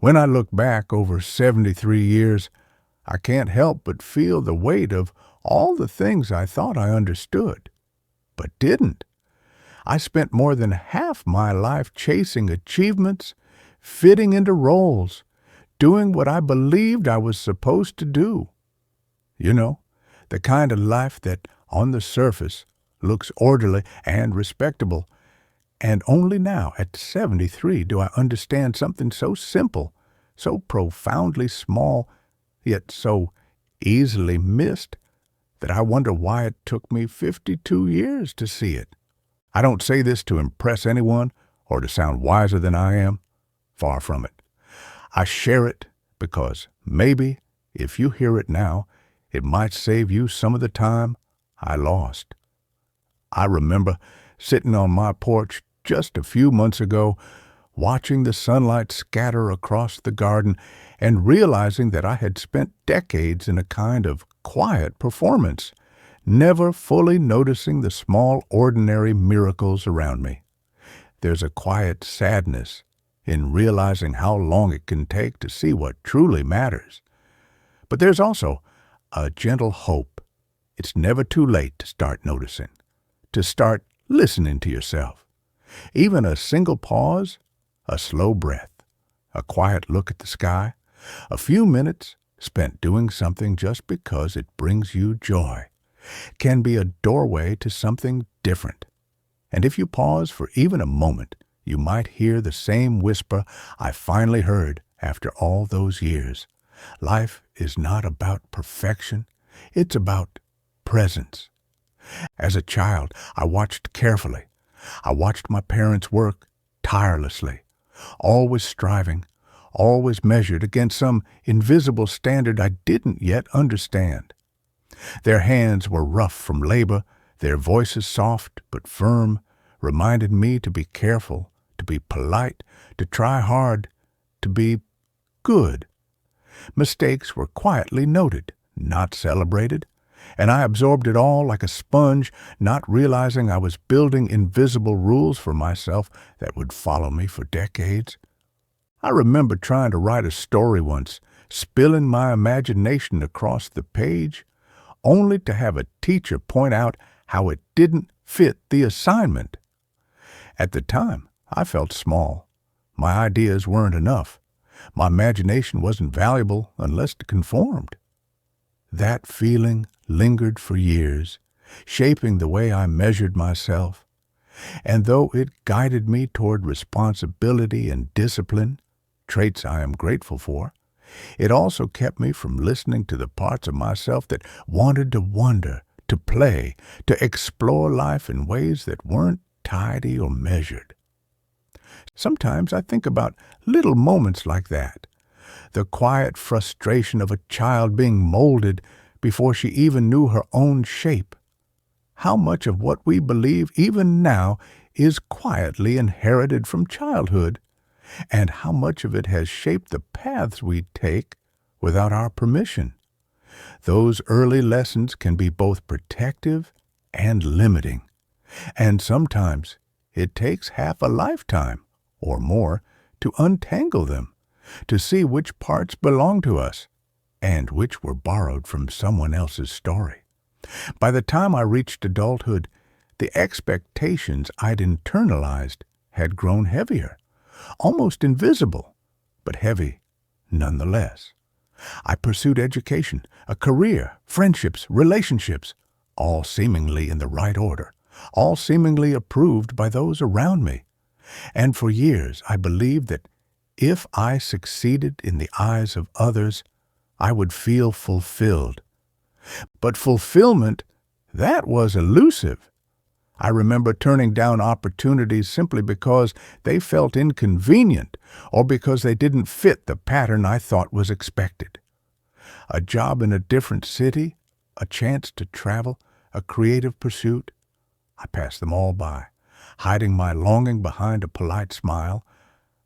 When I look back over 73 years, I can't help but feel the weight of all the things I thought I understood, but didn't. I spent more than half my life chasing achievements, fitting into roles, doing what I believed I was supposed to do. You know, the kind of life that, on the surface, looks orderly and respectable. And only now, at 73, do I understand something so simple, so profoundly small, yet so easily missed, that I wonder why it took me 52 years to see it. I don't say this to impress anyone or to sound wiser than I am. Far from it. I share it because maybe, if you hear it now, it might save you some of the time I lost. I remember sitting on my porch just a few months ago, watching the sunlight scatter across the garden and realizing that I had spent decades in a kind of quiet performance, never fully noticing the small, ordinary miracles around me. There's a quiet sadness in realizing how long it can take to see what truly matters. But there's also a gentle hope. It's never too late to start noticing, to start listening to yourself. Even a single pause, a slow breath, a quiet look at the sky, a few minutes spent doing something just because it brings you joy, can be a doorway to something different. And if you pause for even a moment, you might hear the same whisper I finally heard after all those years. Life is not about perfection, it's about presence. As a child, I watched carefully. I watched my parents work tirelessly, always striving, always measured against some invisible standard I didn't yet understand. Their hands were rough from labor, their voices soft but firm, reminded me to be careful, to be polite, to try hard, to be good. Mistakes were quietly noted, not celebrated, and I absorbed it all like a sponge, not realizing I was building invisible rules for myself that would follow me for decades. I remember trying to write a story once, spilling my imagination across the page, only to have a teacher point out how it didn't fit the assignment. At the time, I felt small. My ideas weren't enough. My imagination wasn't valuable unless it conformed. That feeling lingered for years, shaping the way I measured myself. And though it guided me toward responsibility and discipline, traits I am grateful for, it also kept me from listening to the parts of myself that wanted to wonder, to play, to explore life in ways that weren't tidy or measured. Sometimes I think about little moments like that, the quiet frustration of a child being molded before she even knew her own shape. How much of what we believe even now is quietly inherited from childhood, and how much of it has shaped the paths we take without our permission. Those early lessons can be both protective and limiting, and sometimes it takes half a lifetime or more to untangle them, to see which parts belong to us and which were borrowed from someone else's story. By the time I reached adulthood, the expectations I'd internalized had grown heavier, almost invisible, but heavy nonetheless. I pursued education, a career, friendships, relationships, all seemingly in the right order, all seemingly approved by those around me. And for years I believed that if I succeeded in the eyes of others, I would feel fulfilled. But fulfillment, that was elusive. I remember turning down opportunities simply because they felt inconvenient or because they didn't fit the pattern I thought was expected. A job in a different city, a chance to travel, a creative pursuit, I passed them all by, hiding my longing behind a polite smile.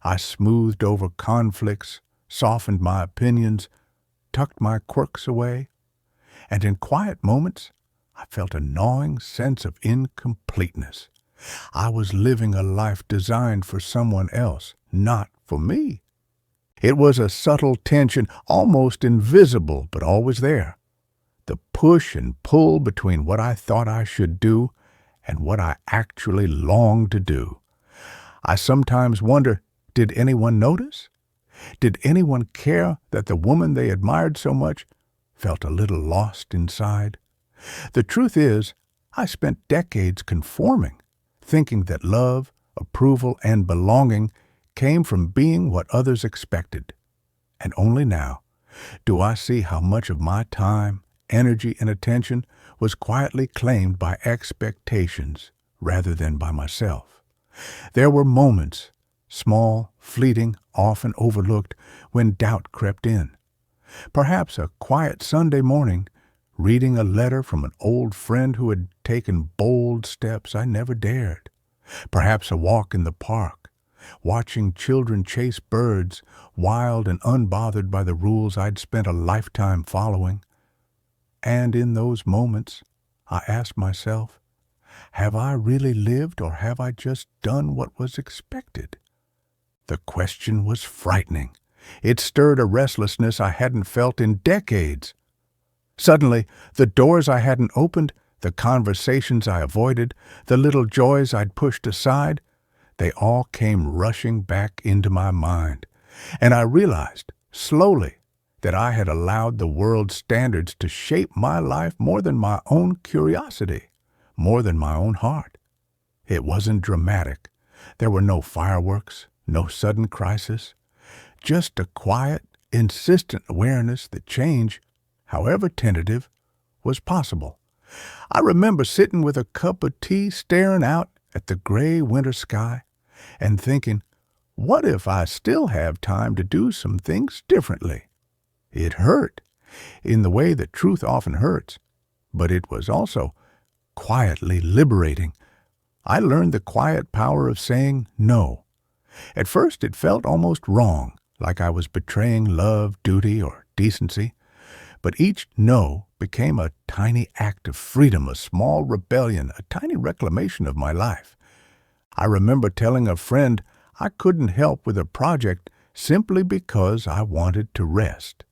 I smoothed over conflicts, softened my opinions, tucked my quirks away, and in quiet moments, I felt a gnawing sense of incompleteness. I was living a life designed for someone else, not for me. It was a subtle tension, almost invisible, but always there. The push and pull between what I thought I should do and what I actually longed to do. I sometimes wonder, did anyone notice? Did anyone care that the woman they admired so much felt a little lost inside? The truth is, I spent decades conforming, thinking that love, approval, and belonging came from being what others expected. And only now do I see how much of my time, energy, and attention was quietly claimed by expectations rather than by myself. There were moments, small, fleeting, often overlooked, when doubt crept in. Perhaps a quiet Sunday morning, reading a letter from an old friend who had taken bold steps I never dared. Perhaps a walk in the park, watching children chase birds, wild and unbothered by the rules I'd spent a lifetime following. And in those moments, I asked myself, have I really lived, or have I just done what was expected? The question was frightening. It stirred a restlessness I hadn't felt in decades. Suddenly, the doors I hadn't opened, the conversations I avoided, the little joys I'd pushed aside, they all came rushing back into my mind. And I realized, slowly, that I had allowed the world's standards to shape my life more than my own curiosity, more than my own heart. It wasn't dramatic. There were no fireworks, no sudden crisis, just a quiet, insistent awareness that change, however tentative, was possible. I remember sitting with a cup of tea staring out at the gray winter sky and thinking, what if I still have time to do some things differently? It hurt, in the way that truth often hurts, but it was also quietly liberating. I learned the quiet power of saying no. At first it felt almost wrong, like I was betraying love, duty, or decency. But each no became a tiny act of freedom, a small rebellion, a tiny reclamation of my life. I remember telling a friend I couldn't help with a project simply because I wanted to rest.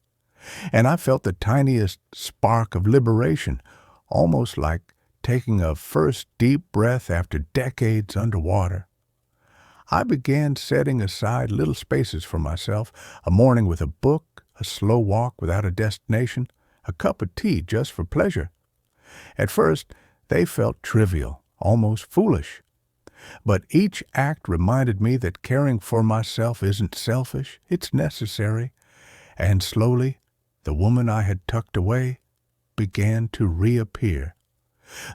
And I felt the tiniest spark of liberation, almost like taking a first deep breath after decades underwater. I began setting aside little spaces for myself, a morning with a book, a slow walk without a destination, a cup of tea just for pleasure. At first, they felt trivial, almost foolish. But each act reminded me that caring for myself isn't selfish, it's necessary. And slowly, the woman I had tucked away began to reappear.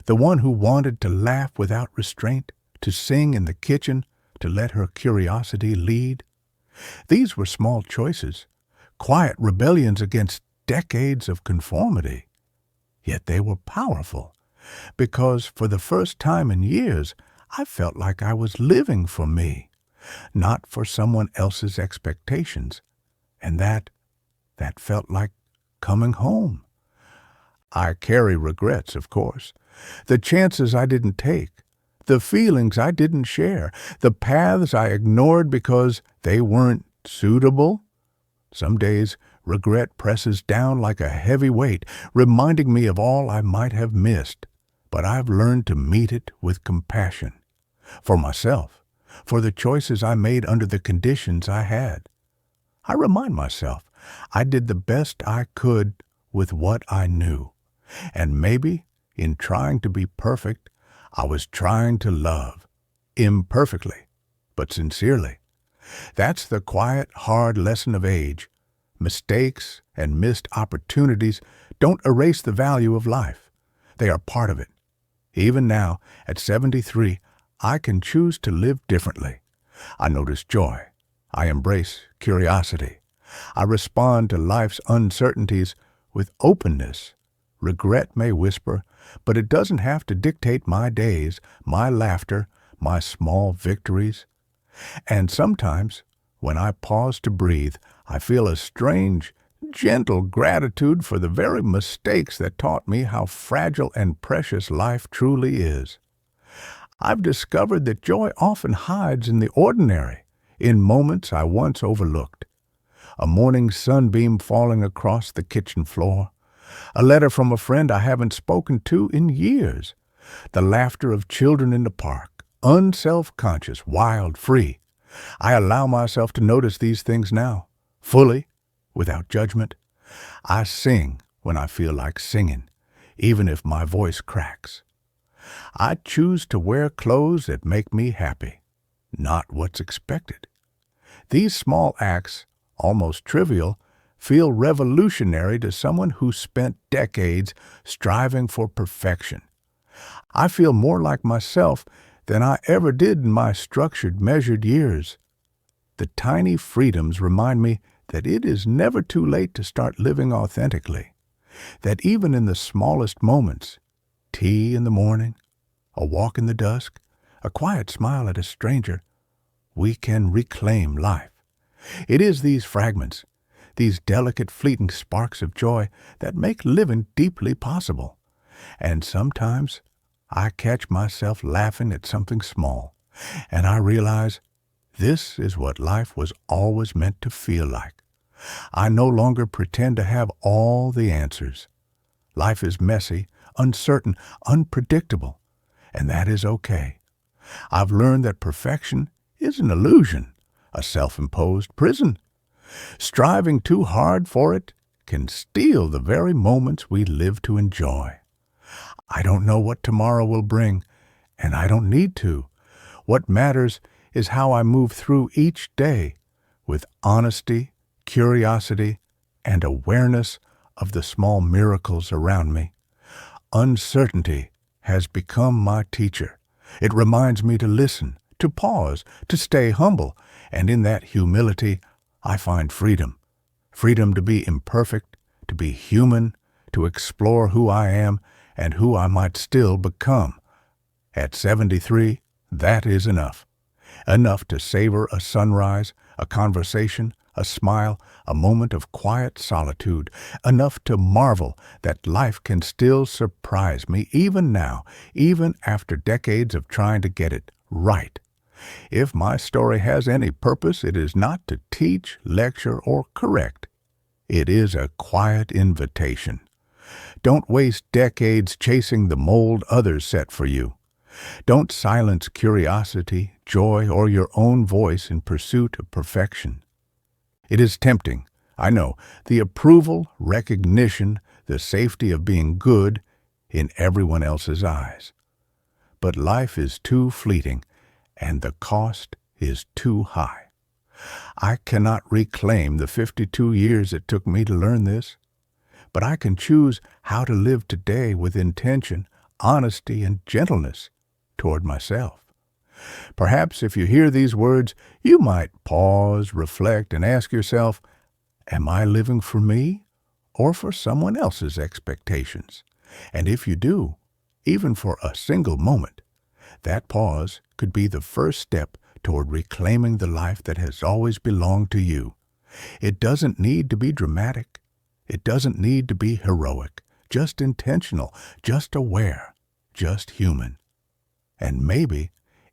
The one who wanted to laugh without restraint, to sing in the kitchen, to let her curiosity lead. These were small choices, quiet rebellions against decades of conformity. Yet they were powerful, because for the first time in years, I felt like I was living for me, not for someone else's expectations. And that felt like coming home. I carry regrets, of course. The chances I didn't take, the feelings I didn't share, the paths I ignored because they weren't suitable. Some days, regret presses down like a heavy weight, reminding me of all I might have missed. But I've learned to meet it with compassion. For myself, for the choices I made under the conditions I had. I remind myself I did the best I could with what I knew. And maybe, in trying to be perfect, I was trying to love, imperfectly, but sincerely. That's the quiet, hard lesson of age. Mistakes and missed opportunities don't erase the value of life. They are part of it. Even now, at 73, I can choose to live differently. I notice joy. I embrace curiosity. I respond to life's uncertainties with openness. Regret may whisper, but it doesn't have to dictate my days, my laughter, my small victories. And sometimes, when I pause to breathe, I feel a strange, gentle gratitude for the very mistakes that taught me how fragile and precious life truly is. I've discovered that joy often hides in the ordinary, in moments I once overlooked. a morning sunbeam falling across the kitchen floor, a letter from a friend I haven't spoken to in years, the laughter of children in the park, unself-conscious, wild, free. I allow myself to notice these things now, fully, without judgment. I sing when I feel like singing, even if my voice cracks. I choose to wear clothes that make me happy, not what's expected. These small acts, almost trivial, feel revolutionary to someone who spent decades striving for perfection. I feel more like myself than I ever did in my structured, measured years. The tiny freedoms remind me that it is never too late to start living authentically, that even in the smallest moments, tea in the morning, a walk in the dusk, a quiet smile at a stranger, we can reclaim life. It is these fragments, these delicate fleeting sparks of joy that make living deeply possible. And sometimes I catch myself laughing at something small, and I realize this is what life was always meant to feel like. I no longer pretend to have all the answers. Life is messy, uncertain, unpredictable, and that is okay. I've learned that perfection is an illusion, a self-imposed prison. Striving too hard for it can steal the very moments we live to enjoy. I don't know what tomorrow will bring, and I don't need to. What matters is how I move through each day with honesty, curiosity, and awareness of the small miracles around me. Uncertainty has become my teacher. It reminds me to listen, to pause, to stay humble, and in that humility, I find freedom. Freedom to be imperfect, to be human, to explore who I am and who I might still become. At 73, that is enough. Enough to savor a sunrise, a conversation, a smile, a moment of quiet solitude. Enough to marvel that life can still surprise me even now, even after decades of trying to get it right. If my story has any purpose, it is not to teach, lecture, or correct. It is a quiet invitation. Don't waste decades chasing the mold others set for you. Don't silence curiosity, joy, or your own voice in pursuit of perfection. It is tempting, I know, the approval, recognition, the safety of being good in everyone else's eyes. But life is too fleeting, and the cost is too high. I cannot reclaim the 52 years it took me to learn this, but I can choose how to live today with intention, honesty, and gentleness toward myself. Perhaps if you hear these words, you might pause, reflect, and ask yourself, am I living for me or for someone else's expectations? And if you do, even for a single moment, that pause could be the first step toward reclaiming the life that has always belonged to you. It doesn't need to be dramatic. It doesn't need to be heroic, just intentional, just aware, just human. And maybe,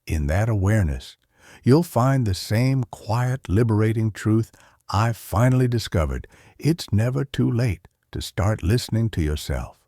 in that awareness, you'll find the same quiet, liberating truth I finally discovered. It's never too late to start listening to yourself.